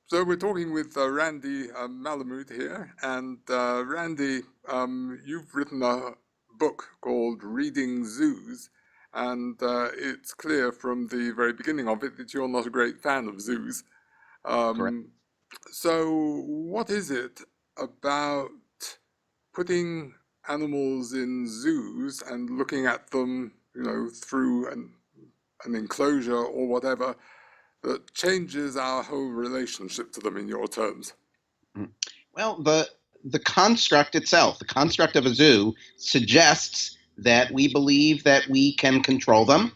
So we're talking with Randy Malamud here, and Randy, you've written a book called Reading Zoos, and it's clear from the very beginning of it that you're not a great fan of zoos. Correct. Um, so what is it about putting animals in zoos and looking at them, through an enclosure or whatever, that changes our whole relationship to them in your terms? Mm. Well, the construct itself, the construct of a zoo, suggests that we believe that we can control them,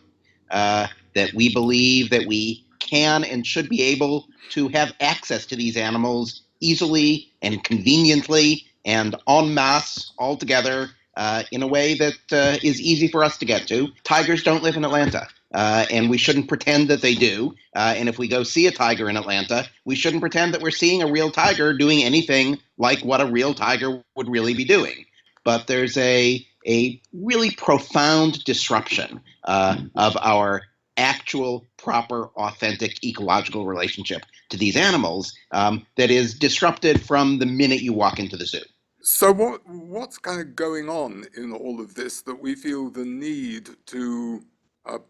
that we believe that we can and should be able to have access to these animals easily and conveniently and en masse all together in a way that is easy for us to get to. Tigers don't live in Atlanta. And we shouldn't pretend that they do. And if we go see a tiger in Atlanta, we shouldn't pretend that we're seeing a real tiger doing anything like what a real tiger would really be doing. But there's a really profound disruption of our actual, proper, authentic ecological relationship to these animals that is disrupted from the minute you walk into the zoo. So what's kind of going on in all of this that we feel the need to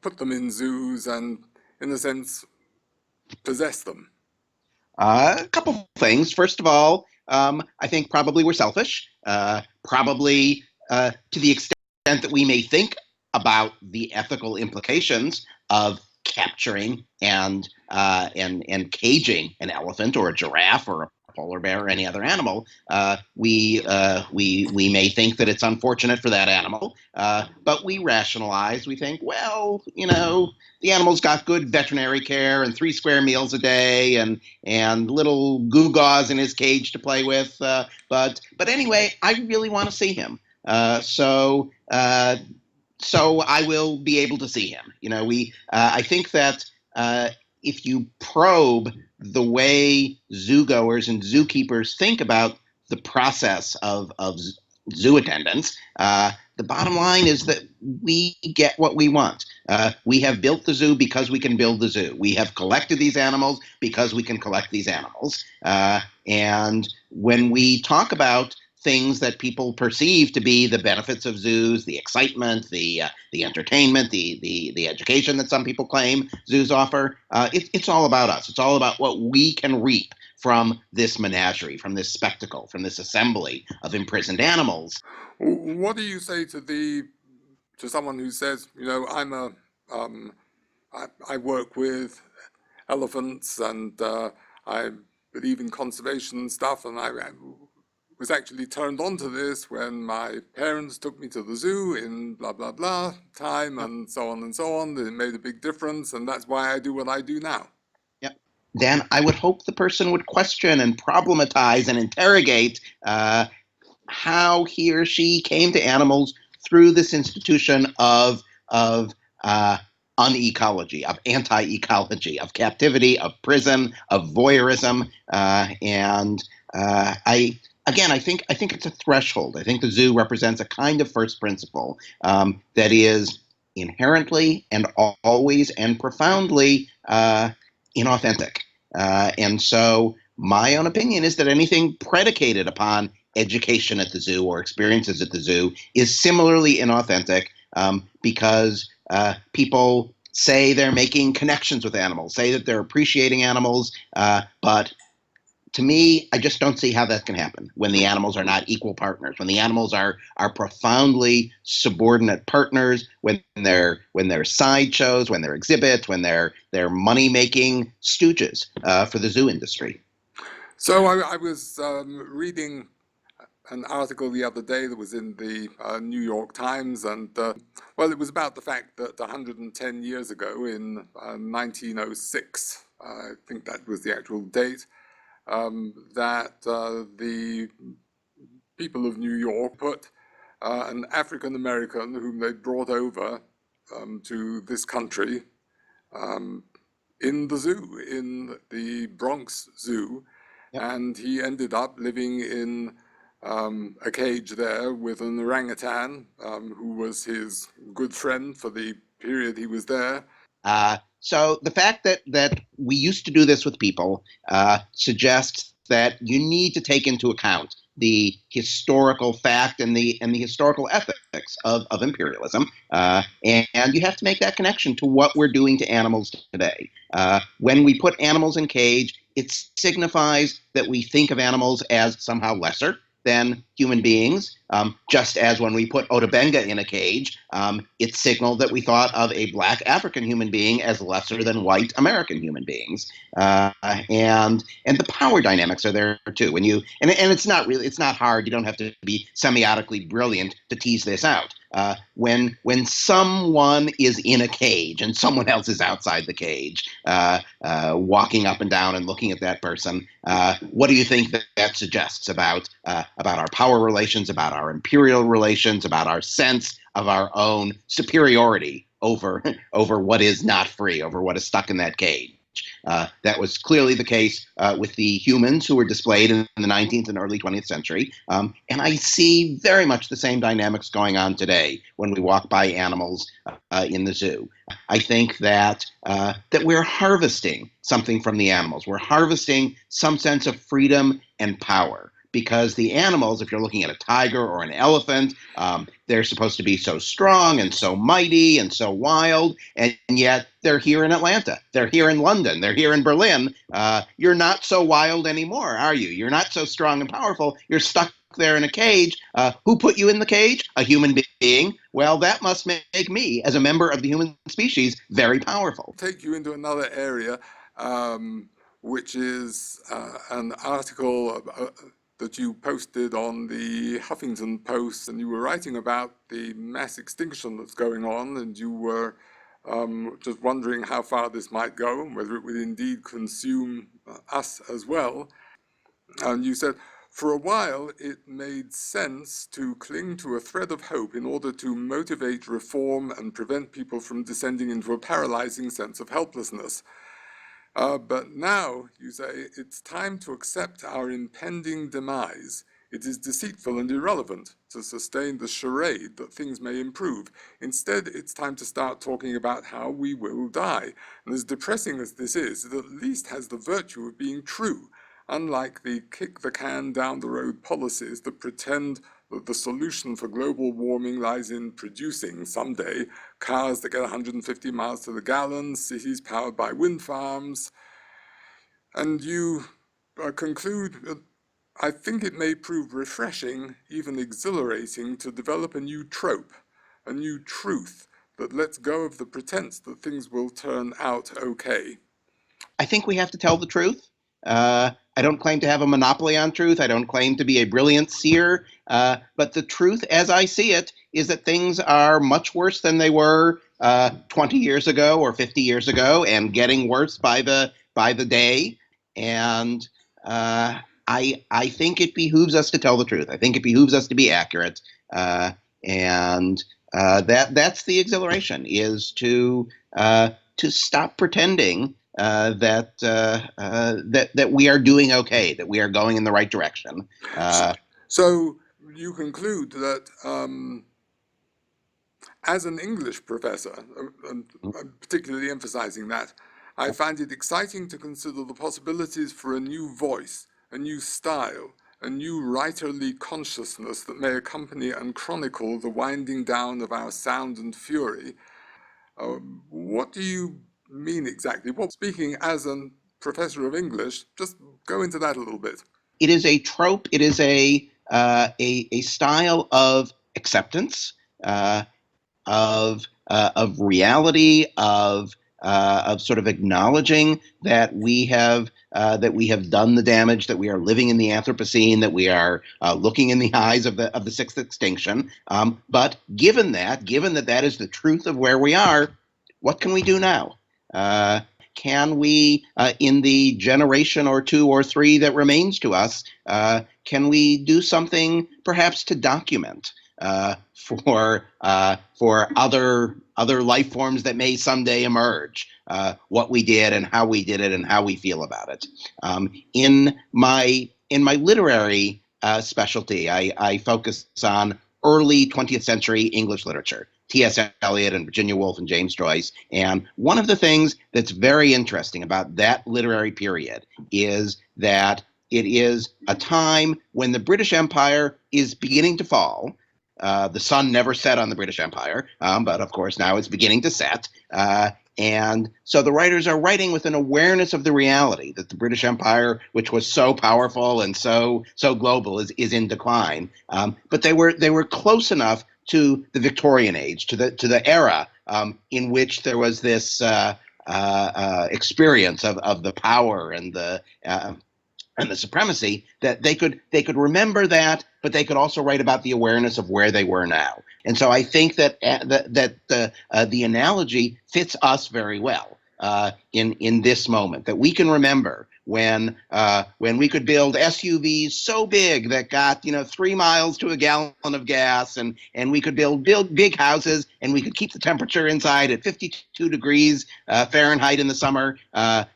put them in zoos and, in a sense, possess them? A couple things. First of all, I think probably we're selfish. Probably to the extent that we may think about the ethical implications of capturing and caging an elephant or a giraffe or a polar bear or any other animal, we may think that it's unfortunate for that animal, but we rationalize. We think, well, the animal's got good veterinary care and 3 square meals a day, and little gewgaws in his cage to play with. But anyway, I really want to see him. So I will be able to see him. I think that if you probe the way zoogoers and zookeepers think about the process of zoo attendance, the bottom line is that we get what we want. We have built the zoo because we can build the zoo. We have collected these animals because we can collect these animals. And when we talk about things that people perceive to be the benefits of zoos, the excitement, the entertainment, the education that some people claim zoos offer, it's all about us. It's all about what we can reap from this menagerie, from this spectacle, from this assembly of imprisoned animals. What do you say to someone who says, um, I work with elephants and I believe in conservation and stuff, and I was actually turned on to this when my parents took me to the zoo in blah blah blah time Yep. and so on and so on. It made a big difference, and that's why I do what I do now. Yep. Then I would hope the person would question and problematize and interrogate how he or she came to animals through this institution of unecology, of anti-ecology, of captivity, of prison, of voyeurism, and I think it's a threshold. I think the zoo represents a kind of first principle that is inherently and always and profoundly inauthentic. And so my own opinion is that anything predicated upon education at the zoo or experiences at the zoo is similarly inauthentic because people say they're making connections with animals, say that they're appreciating animals, but to me, I just don't see how that can happen when the animals are not equal partners, when the animals are profoundly subordinate partners, when they're sideshows, when they're exhibits, when they're money making stooges for the zoo industry. So I was reading an article the other day that was in the New York Times, and well, it was about the fact that 110 years ago, in 1906, I think that was the actual date, that the people of New York put an African American whom they brought over to this country um, in the zoo, in the Bronx Zoo, Yep. and he ended up living in a cage there with an orangutan who was his good friend for the period he was there. So the fact that we used to do this with people suggests that you need to take into account the historical fact and the historical ethics of imperialism, and you have to make that connection to what we're doing to animals today. When we put animals in cage, it signifies that we think of animals as somehow lesser than human beings, just as when we put Otabenga in a cage, it signaled that we thought of a black African human being as lesser than white American human beings. And the power dynamics are there too. And it's not hard. You don't have to be semiotically brilliant to tease this out. When someone is in a cage and someone else is outside the cage, walking up and down and looking at that person, what do you think that suggests about our power relations, about our imperial relations, about our sense of our own superiority over what is not free, over what is stuck in that cage? That was clearly the case with the humans who were displayed in the 19th and early 20th century. And I see very much the same dynamics going on today when we walk by animals in the zoo. I think that we're harvesting something from the animals. We're harvesting some sense of freedom and power. Because the animals, if you're looking at a tiger or an elephant, they're supposed to be so strong and so mighty and so wild, and yet they're here in Atlanta, they're here in London, they're here in Berlin. You're not so wild anymore, are you? You're not so strong and powerful. You're stuck there in a cage. Who put you in the cage? A human being. Well, that must make me, as a member of the human species, very powerful. Take you into another area, which is an article that you posted on the Huffington Post, and you were writing about the mass extinction that's going on, and you were just wondering how far this might go and whether it would indeed consume us as well. And you said, for a while, it made sense to cling to a thread of hope in order to motivate reform and prevent people from descending into a paralyzing sense of helplessness. But now, you say, it's time to accept our impending demise. It is deceitful and irrelevant to sustain the charade that things may improve. Instead, it's time to start talking about how we will die. And as depressing as this is, it at least has the virtue of being true, unlike the kick-the-can-down-the-road policies that pretend that the solution for global warming lies in producing, someday, cars that get 150 miles to the gallon, cities powered by wind farms. And you conclude, I think it may prove refreshing, even exhilarating, to develop a new trope, a new truth that lets go of the pretense that things will turn out okay. I think we have to tell the truth. I don't claim to have a monopoly on truth. I don't claim to be a brilliant seer. But the truth, as I see it, is that things are much worse than they were 20 years ago or 50 years ago, and getting worse by the day. And I think it behooves us to tell the truth. I think it behooves us to be accurate. And that's the exhilaration, is to stop pretending that we are doing okay, that we are going in the right direction. So you conclude that as an English professor, and I'm particularly emphasizing that, I find it exciting to consider the possibilities for a new voice, a new style, a new writerly consciousness that may accompany and chronicle the winding down of our sound and fury. What do you mean exactly? Well, speaking as a professor of English, just go into that a little bit. It is a trope. It is a style of acceptance, of reality, of sort of acknowledging that we have done the damage, that we are living in the Anthropocene, that we are looking in the eyes of the sixth extinction. But given that is the truth of where we are, what can we do now? Can we, in the generation or two or three that remains to us, can we do something perhaps to document for other life forms that may someday emerge, what we did and how we did it and how we feel about it? In my literary specialty, I focus on early 20th century English literature. T.S. Eliot and Virginia Woolf and James Joyce. And one of the things that's very interesting about that literary period is that it is a time when the British Empire is beginning to fall. The sun never set on the British Empire, but of course now it's beginning to set. And so the writers are writing with an awareness of the reality that the British Empire, which was so powerful and so global, is in decline. But they were close enough to the Victorian age, to the era in which there was this experience of the power and the supremacy, that they could remember that, but they could also write about the awareness of where they were now. And so I think that the analogy fits us very well in this moment, that we can remember when we could build SUVs so big that got 3 miles to a gallon of gas, and we could build big houses, and we could keep the temperature inside at 52 degrees Fahrenheit in the summer.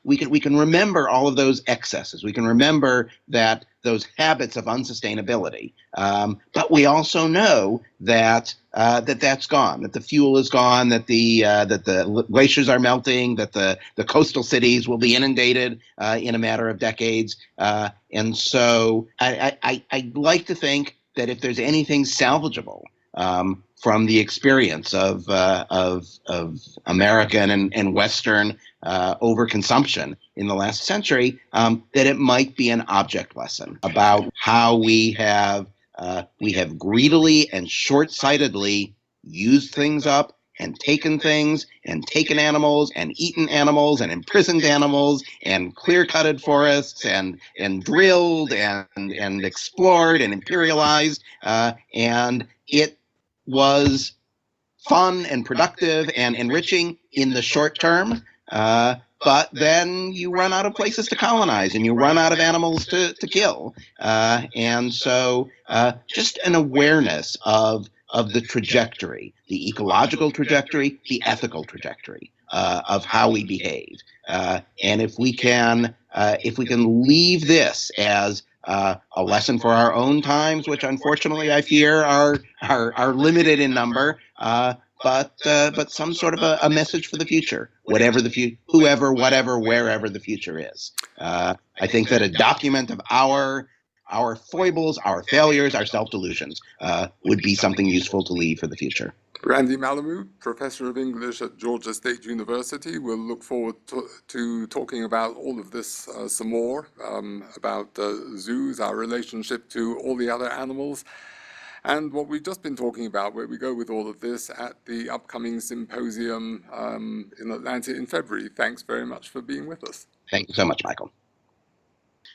We can remember all of those excesses. We can remember that those habits of unsustainability. But we also know that that's gone, that the fuel is gone, that the glaciers are melting, that the coastal cities will be inundated in a matter of decades. And so I'd like to think that if there's anything salvageable from the experience of American and Western overconsumption in the last century, that it might be an object lesson about how we have greedily and short-sightedly used things up and taken things and taken animals and eaten animals and imprisoned animals and clear-cutted forests and drilled and explored and imperialized, and it was fun and productive and enriching in the short term. But then you run out of places to colonize and you run out of animals to kill. And so just an awareness of the trajectory, the ecological trajectory, the ethical trajectory of how we behave. And if we can leave this as a lesson for our own times, which unfortunately I fear are limited in number, but some sort of a message for the future, whatever the future, whoever, whatever, wherever the future is. I think that a document of our foibles, our failures, our self-delusions would be something useful to leave for the future. Randy Malamud, Professor of English at Georgia State University. We'll look forward to talking about all of this some more, about zoos, our relationship to all the other animals, and what we've just been talking about, where we go with all of this at the upcoming symposium in Atlanta in February. Thanks very much for being with us. Thank you so much, Michael.